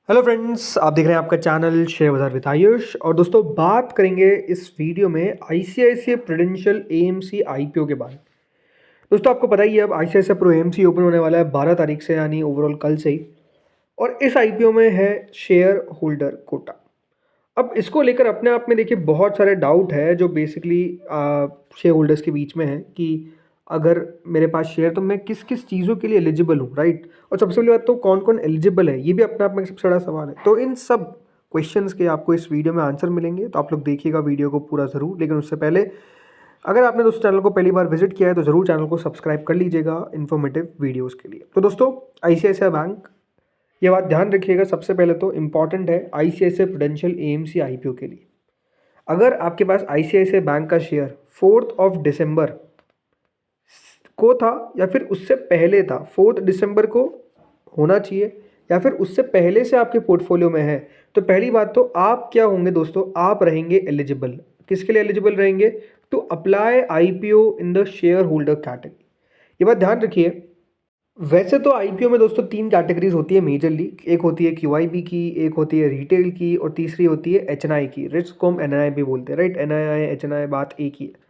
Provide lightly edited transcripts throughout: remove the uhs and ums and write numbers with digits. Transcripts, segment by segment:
Hello friends, आप देख रहे हैं आपका चैनल शेयर बाजार विद आयुष। और दोस्तों, बात करेंगे इस वीडियो में आईसीआईसीआई प्रूडेंशियल एएमसी आईपीओ के बारे में। दोस्तों, आपको पता ही है अब आईसीआईसीआई प्रू एएमसी ओपन होने वाला है 12 तारीख से, यानी ओवरऑल कल से ही। और इस आईपीओ में है शेयर होल्डर कोटा। अब इसको लेकर अपने आप में देखिए बहुत सारे डाउट है जो बेसिकली शेयर होल्डर्स के बीच में है कि अगर मेरे पास शेयर तो मैं किस किस चीज़ों के लिए एलिजिबल हूँ, राइट। और सबसे पहली बात तो कौन कौन एलिजिबल है, ये भी अपने आप में सबसे बड़ा सवाल है। तो इन सब क्वेश्चंस के आपको इस वीडियो में आंसर मिलेंगे, तो आप लोग देखिएगा वीडियो को पूरा ज़रूर। लेकिन उससे पहले अगर आपने दोस्तों चैनल को पहली बार विजिट किया है तो ज़रूर चैनल को सब्सक्राइब कर लीजिएगा इन्फॉर्मेटिव वीडियोज़ के लिए। तो दोस्तों, आईसीआईसीआई बैंक, ये बात ध्यान रखिएगा, सबसे पहले तो इम्पॉर्टेंट है आईसीआईसीआई प्रूडेंशियल एएमसी आईपीओ के लिए। अगर आपके पास आईसीआईसीआई बैंक का शेयर 4 दिसंबर को था या फिर उससे पहले था, 4 दिसंबर को होना चाहिए या फिर उससे पहले से आपके पोर्टफोलियो में है, तो पहली बात तो आप क्या होंगे दोस्तों, आप रहेंगे एलिजिबल। किसके लिए एलिजिबल रहेंगे? To apply IPO in the share holder category. ये बात ध्यान रखिए। वैसे तो आईपीओ में दोस्तों 3 कैटेगरीज होती है मेजरली। एक होती है क्यूआईबी की, एक होती है रिटेल की, और तीसरी होती है एचएनआई की। रिस्क को हम एनआई भी बोलते हैं, राइट। एनआई एचएनआई बात एक ही है।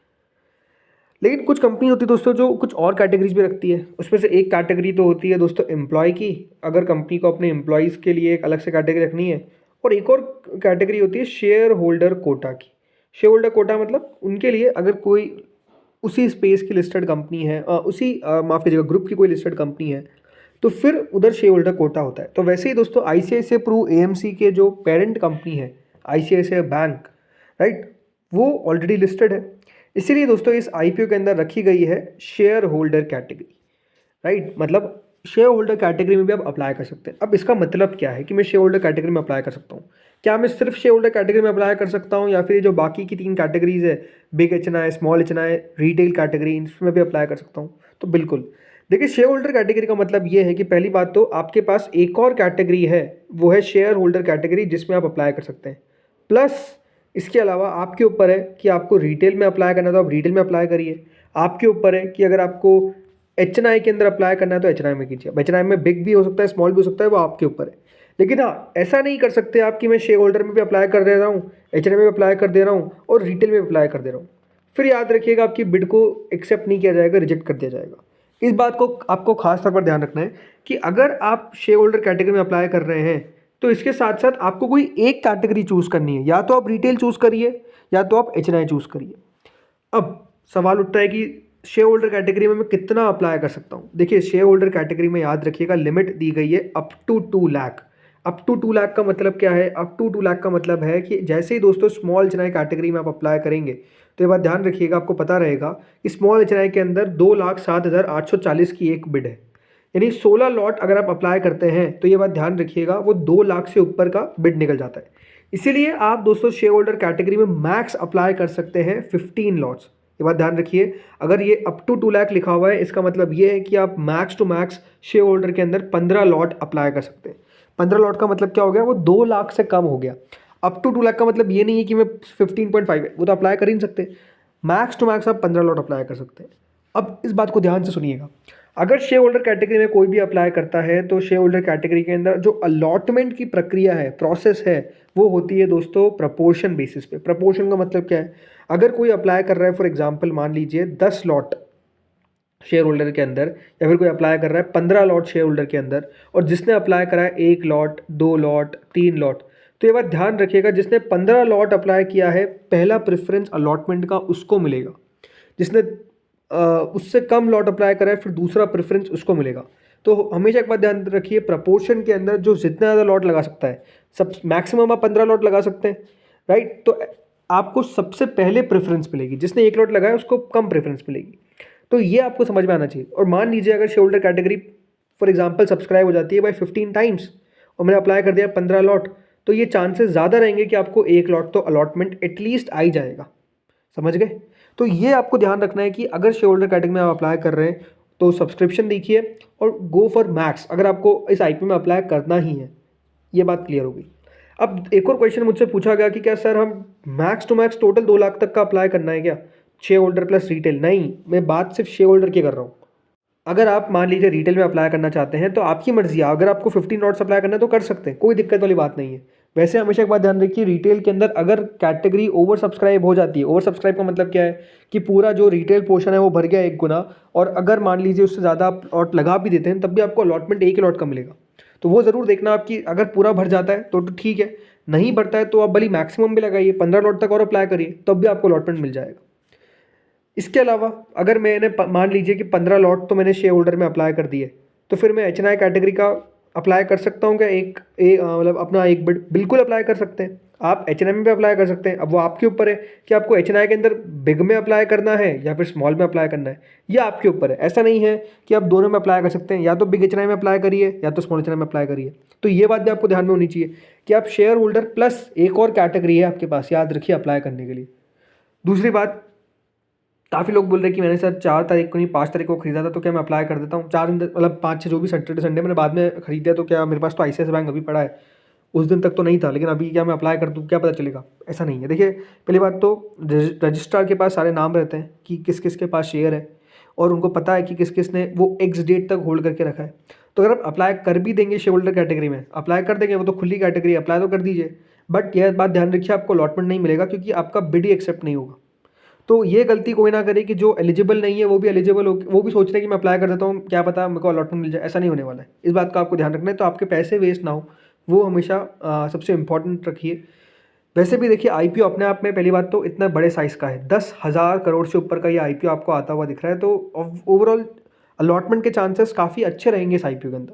लेकिन कुछ कंपनी होती है दोस्तों जो कुछ और कैटेगरीज भी रखती है। उसमें से एक कैटेगरी तो होती है दोस्तों एम्प्लॉय की, अगर कंपनी को अपने एम्प्लॉयज़ के लिए एक अलग से कैटेगरी रखनी है। और एक और कैटेगरी होती है शेयर होल्डर कोटा की। शेयर होल्डर कोटा मतलब उनके लिए अगर कोई उसी स्पेस की लिस्टेड कंपनी है, माफ़ कीजिएगा, ग्रुप की कोई लिस्टेड कंपनी है, तो फिर उधर शेयर होल्डर कोटा होता है। तो वैसे ही दोस्तों आईसीआईसीआई प्रू एएमसी के जो पेरेंट कंपनी है आईसीआईसीआई बैंक, राइट, वो ऑलरेडी लिस्टेड है। इसीलिए दोस्तों इस आईपीओ के अंदर रखी गई है शेयर होल्डर कैटेगरी, राइट। मतलब शेयर होल्डर कैटेगरी में भी आप अप्लाई कर सकते हैं। अब इसका मतलब क्या है कि मैं शेयर होल्डर कैटेगरी में अप्लाई कर सकता हूँ? क्या मैं सिर्फ शेयर होल्डर कैटेगरी में अप्लाई कर सकता हूँ या फिर ये जो बाकी की 3 कैटेगरीज है, big HNI, small HNI, retail category, इसमें भी अप्लाई कर सकता हूँ? तो बिल्कुल। देखिए, शेयर होल्डर कैटेगरी का मतलब ये है कि पहली बात तो आपके पास एक और कैटेगरी है, वो है शेयर होल्डर कैटेगरी, जिसमें आप अप्लाई कर सकते हैं। प्लस इसके अलावा आपके ऊपर है कि आपको रिटेल में अप्लाई करना है तो आप रिटेल में अप्लाई करिए। आपके ऊपर है कि अगर आपको एचएनआई के अंदर अप्लाई करना है तो एचएनआई में कीजिए। एचएनआई में बिग भी हो सकता है, स्मॉल भी हो सकता है, वो आपके ऊपर है। लेकिन हाँ, ऐसा नहीं कर सकते आप कि मैं शेयर होल्डर में भी अप्लाई कर दे रहा हूँ, एचएनआई में भी अप्लाई कर दे रहा हूँ और रिटेल में भी अप्लाई कर दे रहा हूँ। फिर याद रखिएगा, आपकी बिड को एक्सेप्ट नहीं किया जाएगा, रिजेक्ट कर दिया जाएगा। इस बात को आपको खास तौर पर ध्यान रखना है कि अगर आप शेयर होल्डर कैटेगरी में अप्लाई कर रहे हैं तो इसके साथ साथ आपको कोई एक कैटेगरी चूज करनी है। या तो आप रिटेल चूज करिए या तो आप एचएनआई चूज करिए। अब सवाल उठता है कि शेयर होल्डर कैटेगरी में मैं कितना अप्लाई कर सकता हूँ। देखिए, शेयर होल्डर कैटेगरी में याद रखिएगा लिमिट दी गई है up to 2 lakh. Up to 2 lakh का मतलब क्या है? अप टू 2 लाख का मतलब है कि जैसे ही दोस्तों स्मॉल एचएनआई कैटेगरी में आप अप्लाई करेंगे तो ये बात ध्यान रखिएगा, आपको पता रहेगा कि स्मॉल एचएनआई के अंदर 2,07,840 की एक बिड है। यानी 16 लॉट अगर आप अप्लाई करते हैं तो ये बात ध्यान रखिएगा, वो 2 लाख से ऊपर का बिड निकल जाता है। इसीलिए आप दोस्तों शेयर होल्डर कैटेगरी में मैक्स अप्लाई कर सकते हैं 15 लॉट्स। ये बात ध्यान रखिए, अगर ये अप टू 2 लाख लिखा हुआ है इसका मतलब ये है कि आप max to max share holder के अंदर 15 लॉट अप्लाई कर सकते हैं। 15 लॉट का मतलब क्या हो गया? वो 2 लाख से कम हो गया। अप टू 2 लाख का मतलब ये नहीं है कि मैं 15.5 है, वो तो अप्लाई कर ही नहीं सकते। मैक्स टू मैक्स आप 15 लॉट अप्लाई कर सकते हैं। अब इस बात को ध्यान से सुनिएगा, अगर शेयर होल्डर कैटेगरी में कोई भी अप्लाई करता है तो शेयर होल्डर कैटेगरी के अंदर जो अलॉटमेंट की प्रक्रिया है, प्रोसेस है, वो होती है दोस्तों प्रपोर्शन बेसिस पे। प्रपोर्शन का मतलब क्या है? अगर कोई अप्लाई कर रहा है, फॉर एग्जांपल मान लीजिए 10 लॉट शेयर होल्डर के अंदर, या फिर कोई अप्लाई कर रहा है 15 लॉट शेयर होल्डर के अंदर, और जिसने अप्लाई करा है 1 लॉट, 2 लॉट, 3 लॉट, तो ये बात ध्यान रखिएगा, जिसने 15 लॉट अप्लाई किया है पहला प्रेफरेंस अलॉटमेंट का उसको मिलेगा। जिसने उससे कम लॉट अप्लाई करा है फिर दूसरा प्रेफरेंस उसको मिलेगा। तो हमेशा एक बात ध्यान रखिए, प्रपोर्शन के अंदर जो जितना ज़्यादा लॉट लगा सकता है, सब मैक्सिमम आप 15 लॉट लगा सकते हैं, राइट। तो आपको सबसे पहले प्रेफरेंस मिलेगी, जिसने 1 लॉट लगाया उसको कम प्रेफरेंस मिलेगी। तो ये आपको समझ में आना चाहिए। और मान लीजिए अगर share holder category for example subscribe हो जाती है बाय 15 टाइम्स और मैंने अप्लाई कर दिया 15 लॉट, तो ये चांसेस ज़्यादा रहेंगे कि आपको 1 लॉट तो अलॉटमेंट एटलीस्ट आ ही जाएगा। समझ गए? तो ये आपको ध्यान रखना है कि अगर शेयर होल्डर कैटेगरी में आप अप्लाई कर रहे हैं तो सब्सक्रिप्शन देखिए और गो फॉर मैक्स, अगर आपको इस आईपीओ में अप्लाई करना ही है। ये बात क्लियर होगी। अब एक और क्वेश्चन मुझसे पूछा गया कि क्या सर हम max to max total 2 lakh तक का अप्लाई करना है क्या, शेयर होल्डर प्लस रिटेल? नहीं, मैं बात सिर्फ शेयर होल्डर की कर रहा हूँ। अगर आप मान लीजिए रिटेल में अप्लाई करना चाहते हैं तो आपकी मर्जी है, अगर आपको 15 लॉट्स अप्लाई करना है तो कर सकते हैं, कोई दिक्कत वाली बात नहीं है। वैसे हमेशा एक बात ध्यान रखिए, रिटेल के अंदर अगर कैटेगरी ओवर सब्सक्राइब हो जाती है, ओवर सब्सक्राइब का मतलब क्या है कि पूरा जो रिटेल पोर्शन है वो भर गया 1 गुना, और अगर मान लीजिए उससे ज़्यादा आप लॉट लगा भी देते हैं तब भी आपको अलॉटमेंट एक ही लॉट का मिलेगा। तो वो ज़रूर देखना आपकी, अगर पूरा भर जाता है तो ठीक है, नहीं भरता है तो आप भली मैक्सिमम भी लगाइए, 15 लॉट तक और अप्लाई करिए, तब भी आपको अलॉटमेंट मिल जाएगा। इसके अलावा अगर मैंने मान लीजिए कि 15 लॉट तो मैंने शेयर होल्डर में अप्लाई कर दिए, तो फिर मैं HNI कैटेगरी का अप्लाई कर सकता हूँ क्या? मतलब अपना एक बिड बिल्कुल अप्लाई कर सकते हैं। आप HNI में भी अप्लाई कर सकते हैं। अब वो आपके ऊपर है कि आपको HNI के अंदर बिग में अप्लाई करना है या फिर स्मॉल में अप्लाई करना है, ये आपके ऊपर है। ऐसा नहीं है कि आप दोनों में अप्लाई कर सकते हैं, या तो बिग HNI में अप्लाई करिए या तो स्मॉल HNI में अप्लाई करिए। तो ये बात भी आपको ध्यान में होनी चाहिए कि आप शेयर होल्डर प्लस एक और कैटेगरी है आपके पास, याद रखिए अप्लाई करने के लिए। दूसरी बात, काफ़ी लोग बोल रहे हैं कि मैंने सर 4 तारीख को नहीं 5 तारीख को खरीदा था, तो क्या मैं अप्लाई कर देता हूँ? 4 दिन मतलब 5-6 जो भी सैटरडे संडे मैंने बाद में खरीदा, तो क्या मेरे पास तो ICICI बैंक अभी पड़ा है, उस दिन तक तो नहीं था, लेकिन अभी क्या मैं अप्लाई कर दूँ, क्या पता चलेगा? ऐसा नहीं है। देखिए, पहली बात तो रजिस्ट्रार के पास सारे नाम रहते हैं कि किस किस के पास शेयर है, और उनको पता है कि किस किस ने वो एक्स डेट तक होल्ड करके रखा है। तो अगर आप अप्लाई कर भी देंगे शेयर होल्डर कैटेगरी में, अप्लाई कर देंगे, वो तो खुली कैटेगरी, अप्लाई तो कर दीजिए, बट यह बात ध्यान रखिए आपको अलॉटमेंट नहीं मिलेगा, क्योंकि आपका बिड ही एक्सेप्ट नहीं होगा। तो ये गलती कोई ना करे कि जो एलिजिबल नहीं है वो भी एलिजिबल हो, वो भी सोच रहे हैं कि मैं अप्लाई कर देता हूँ, क्या पता मेरे को अलॉटमेंट मिल जाए। ऐसा नहीं होने वाला है, इस बात का आपको ध्यान रखना है। तो आपके पैसे वेस्ट ना हो, वो हमेशा सबसे इंपॉर्टेंट रखिए। वैसे भी देखिए, IPO अपने आप में पहली बात तो इतना बड़े साइज़ का है, 10,000 करोड़ से ऊपर का ये IPO आपको आता हुआ दिख रहा है, तो ओवरऑल अलॉटमेंट के चांसेस काफ़ी अच्छे रहेंगे इस IPO के अंदर।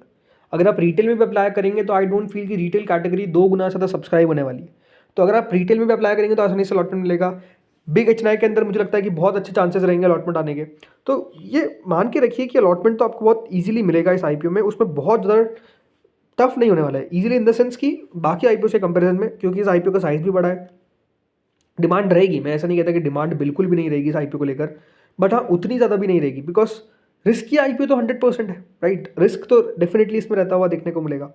अगर आप रिटेल में भी अप्लाई करेंगे तो आई डोंट फील कि रिटेल कैटेगरी 2 गुना ज़्यादा सब्सक्राइब होने वाली है। तो अगर आप रिटेल में भी अप्लाई करेंगे तो आसानी से अलॉटमेंट मिलेगा। बिग HNI के अंदर मुझे लगता है कि बहुत अच्छे चांसेस रहेंगे अलॉटमेंट आने के। तो ये मान के रखिए कि अलॉटमेंट तो आपको बहुत ईजिली मिलेगा इस IPO में, उसमें बहुत ज़्यादा टफ नहीं होने वाला है। ईजिली इन द सेंस कि बाकी IPO से कंपैरिजन में, क्योंकि इस IPO का साइज़ भी बड़ा है। डिमांड रहेगी, मैं ऐसा नहीं कहता कि डिमांड बिल्कुल भी नहीं रहेगी इस IPO को लेकर, बट हाँ उतनी ज़्यादा भी नहीं रहेगी, बिकॉज रिस्क की IPO तो 100% है, राइट? रिस्क तो डेफिनेटली इसमें रहता हुआ देखने को मिलेगा।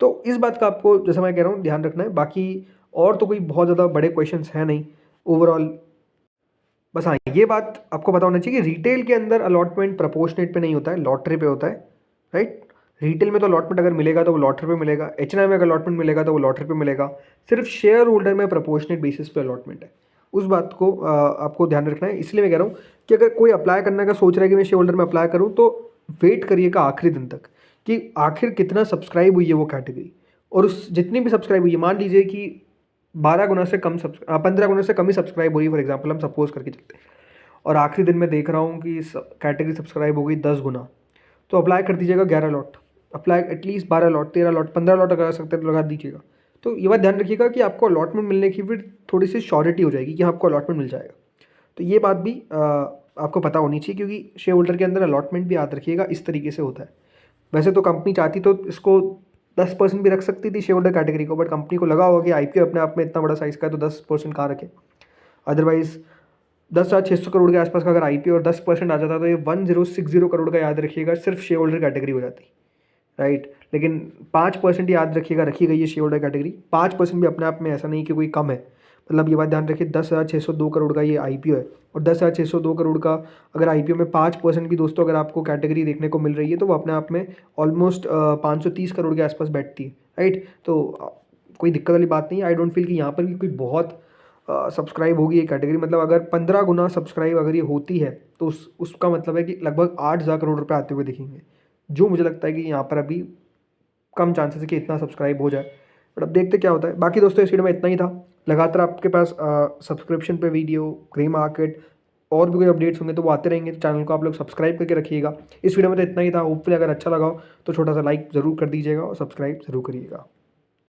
तो इस बात का आपको, जैसा मैं कह रहा हूँ, ध्यान रखना है। बाकी और तो कोई बहुत ज़्यादा बड़े क्वेश्चंस हैं नहीं ओवरऑल। बस हाँ, ये बात आपको पता होना चाहिए कि रिटेल के अंदर अलॉटमेंट प्रोपोर्शनेट पे नहीं होता है, लॉटरी पे होता है, राइट? रिटेल में तो अलॉटमेंट अगर मिलेगा तो वो लॉटरी पे मिलेगा, HNI में अगर अलॉटमेंट मिलेगा तो वो लॉटरी पे मिलेगा। सिर्फ शेयर होल्डर में प्रोपोर्शनेट बेसिस पे अलॉटमेंट है। उस बात को आपको ध्यान रखना है। इसलिए मैं कह रहा हूँ कि अगर कोई अप्लाई करने का सोच रहा है कि मैं शेयर होल्डर में अप्लाई करूँ, तो वेट करिएगा आखिरी दिन तक कि आखिर कितना सब्सक्राइब हुई है वो कैटेगरी, और उस जितनी भी सब्सक्राइब हुई है, मान लीजिए कि 12 गुना से कम 15 गुना से कम ही सब्सक्राइब हो रही है, फॉर एग्जाम्पल हम सपोज करके चलते हैं, और आखिरी दिन में देख रहा हूँ कि कैटेगरी सब्सक्राइब हो गई 10 गुना, तो अप्लाई कर दीजिएगा 11 lot, apply at least 12 lot, 13 lot, 15 lot लगा सकते हैं तो लगा दीजिएगा। तो ये बात ध्यान रखिएगा कि आपको अलॉटमेंट मिलने की फिर थोड़ी सी श्योरिटी हो जाएगी कि आपको अलॉटमेंट मिल जाएगा। तो ये बात भी आपको पता होनी चाहिए, क्योंकि शेयर होल्डर के अंदर अलॉटमेंट भी याद रखिएगा इस तरीके से होता है। वैसे तो कंपनी चाहती तो इसको 10% भी रख सकती थी शेयर होल्डर कैटेगरी को, बट कंपनी को लगा होगा कि IPO अपने आप में इतना बड़ा साइज़ का है तो 10% कहाँ रखें। अदरवाइज़ 10,600 करोड़ के आसपास का अगर IPO और 10% आ जाता तो ये 1060 करोड़ का, याद रखिएगा, सिर्फ शेयर होल्डर कैटेगरी हो जाती, राइट? लेकिन 5% याद रखिएगा, रखी गई है शेयर होल्डर कैटेगरी। 5% भी अपने आप में ऐसा नहीं कि कोई कम है, मतलब ये बात ध्यान रखिए, 10,602 करोड़ का ये IPO है, और 10,602 करोड़ का अगर IPO में 5% भी दोस्तों अगर आपको कैटेगरी देखने को मिल रही है, तो वो अपने आप में ऑलमोस्ट 530 करोड़ के आसपास बैठती है, राइट? तो कोई दिक्कत वाली बात नहीं है। आई डोंट फील कि यहाँ पर भी कोई बहुत सब्सक्राइब होगी ये कैटेगरी। मतलब अगर 15 गुना सब्सक्राइब अगर ये होती है तो उसका मतलब है कि लगभग 8,000 करोड़ रुपए आते हुए दिखेंगे, जो मुझे लगता है कि यहाँ पर अभी कम चांसेस है कि इतना सब्सक्राइब हो जाए, बट अब देखते क्या होता है। बाकी दोस्तों इस वीडियो में इतना ही था। लगातार आपके पास सब्सक्रिप्शन पे वीडियो, ग्रे मार्केट और भी कोई अपडेट्स होंगे तो वो आते रहेंगे, तो चैनल को आप लोग सब्सक्राइब करके रखिएगा। इस वीडियो में तो इतना ही था। होपफुली अगर अच्छा लगा हो तो छोटा सा लाइक ज़रूर कर दीजिएगा और सब्सक्राइब ज़रूर करिएगा।